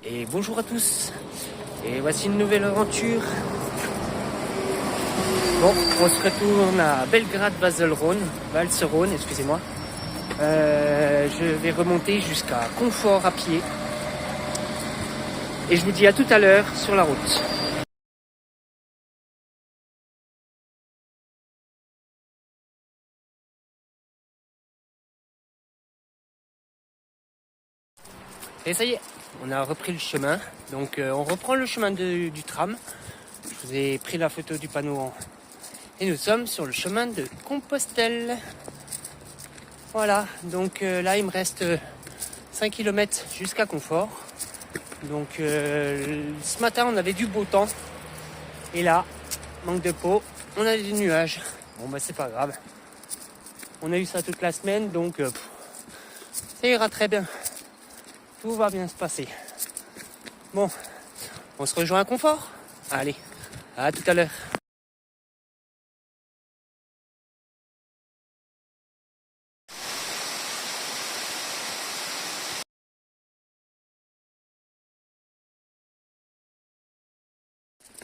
Et bonjour à tous. Et voici une nouvelle aventure. Bon, on se retourne à Valserone, excusez-moi. Je vais remonter jusqu'à Confort à pied. Et je vous dis à tout à l'heure sur la route. Et ça y est, on a repris le chemin. Donc on reprend le chemin du tram. Je vous ai pris la photo du panneau et nous sommes sur le chemin de Compostelle. Voilà, donc là il me reste 5 km jusqu'à Confort. Donc ce matin on avait du beau temps. Et là, manque de peau, on a des nuages. Bon bah c'est pas grave. On a eu ça toute la semaine, donc ça ira très bien. Tout va bien se passer. Bon, on se rejoint à Confort. Allez, à tout à l'heure.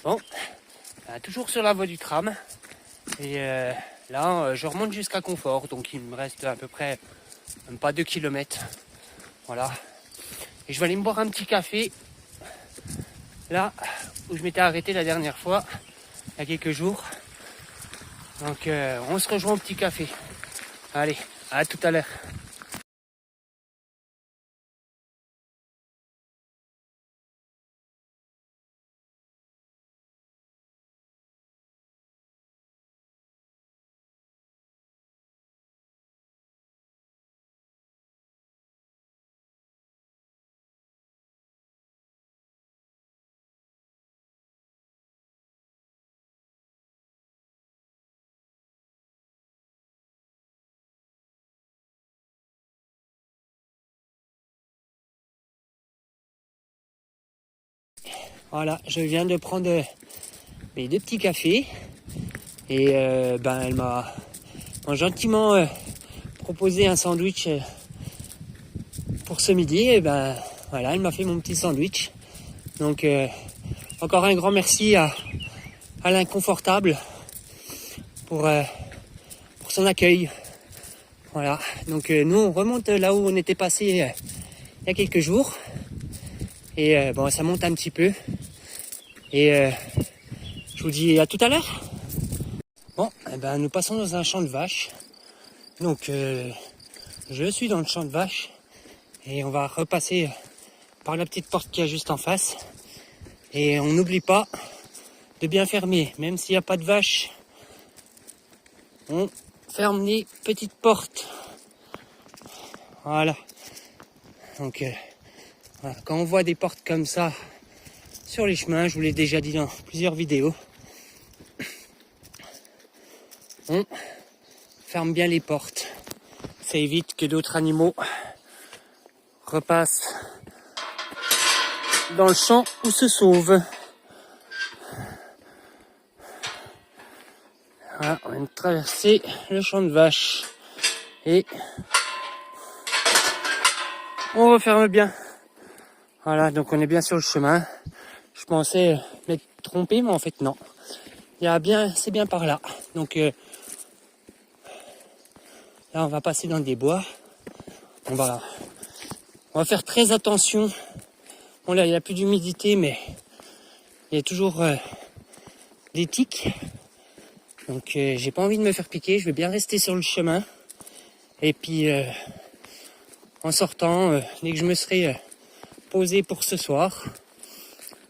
Bon, toujours sur la voie du tram. Et là, je remonte jusqu'à Confort. Donc il me reste à peu près même pas 2 km. Voilà. Et je vais aller me boire un petit café. Là où je m'étais arrêté la dernière fois, il y a quelques jours. Donc on se rejoint au petit café. Allez, à tout à l'heure. Voilà, je viens de prendre mes 2 petits cafés. Et elle m'a gentiment proposé un sandwich pour ce midi. Et voilà, elle m'a fait mon petit sandwich. Donc encore un grand merci à l'Inconfortable pour son accueil. Voilà, donc nous on remonte là où on était passé il y a quelques jours. Et bon, ça monte un petit peu. Et je vous dis à tout à l'heure. Bon, nous passons dans un champ de vaches. Donc je suis dans le champ de vaches. Et on va repasser par la petite porte qui est juste en face. Et on n'oublie pas de bien fermer. Même s'il n'y a pas de vaches, on ferme les petites portes. Voilà. Donc voilà. Quand on voit des portes comme ça sur les chemins, je vous l'ai déjà dit dans plusieurs vidéos, on ferme bien les portes. Ça évite que d'autres animaux repassent dans le champ ou se sauvent. Voilà, on vient de traverser le champ de vaches. Et on referme bien. Voilà, donc on est bien sur le chemin. Je pensais m'être trompé, mais en fait non. C'est bien par là. Donc là, on va passer dans des bois. On va faire très attention. Bon là, il n'y a plus d'humidité, mais il y a toujours des tiques. Donc j'ai pas envie de me faire piquer. Je vais bien rester sur le chemin. Et puis en sortant, dès que je me serai posé pour ce soir,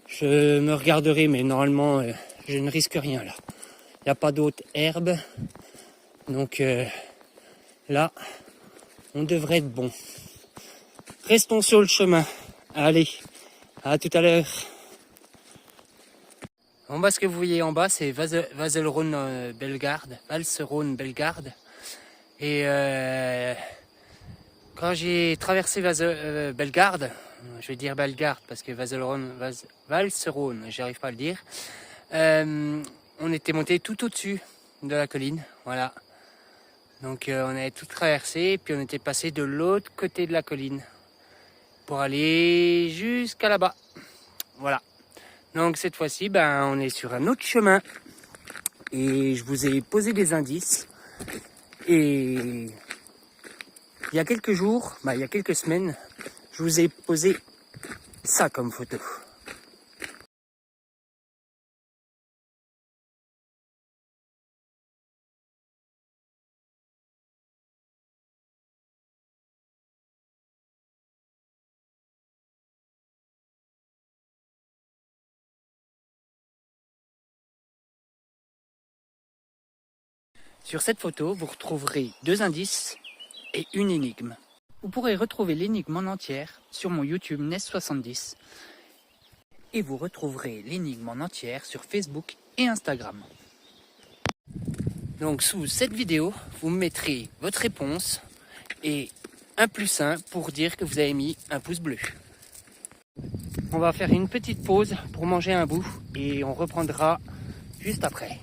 je me regarderai, mais normalement je ne risque rien là. Il n'y a pas d'autres herbes. Donc là, on devrait être bon. Restons sur le chemin. Allez, à tout à l'heure. En bas, ce que vous voyez en bas, c'est Valserone-Bellegarde. Et quand j'ai traversé Bellegarde, je vais dire Bellegarde parce que Valserone, j'arrive pas à le dire. On était monté tout au-dessus de la colline, voilà. Donc on avait tout traversé, puis on était passé de l'autre côté de la colline. pour aller jusqu'à là-bas. Voilà. Donc cette fois-ci, on est sur un autre chemin. Et je vous ai posé des indices. Et il y a quelques jours, il y a quelques semaines, je vous ai posé ça comme photo. Sur cette photo, vous retrouverez 2 indices et une énigme. Vous pourrez retrouver l'énigme en entière sur mon YouTube NES70 et vous retrouverez l'énigme en entière sur Facebook et Instagram. Donc sous cette vidéo, vous mettrez votre réponse et un +1 pour dire que vous avez mis un pouce bleu. On va faire une petite pause pour manger un bout et on reprendra juste après.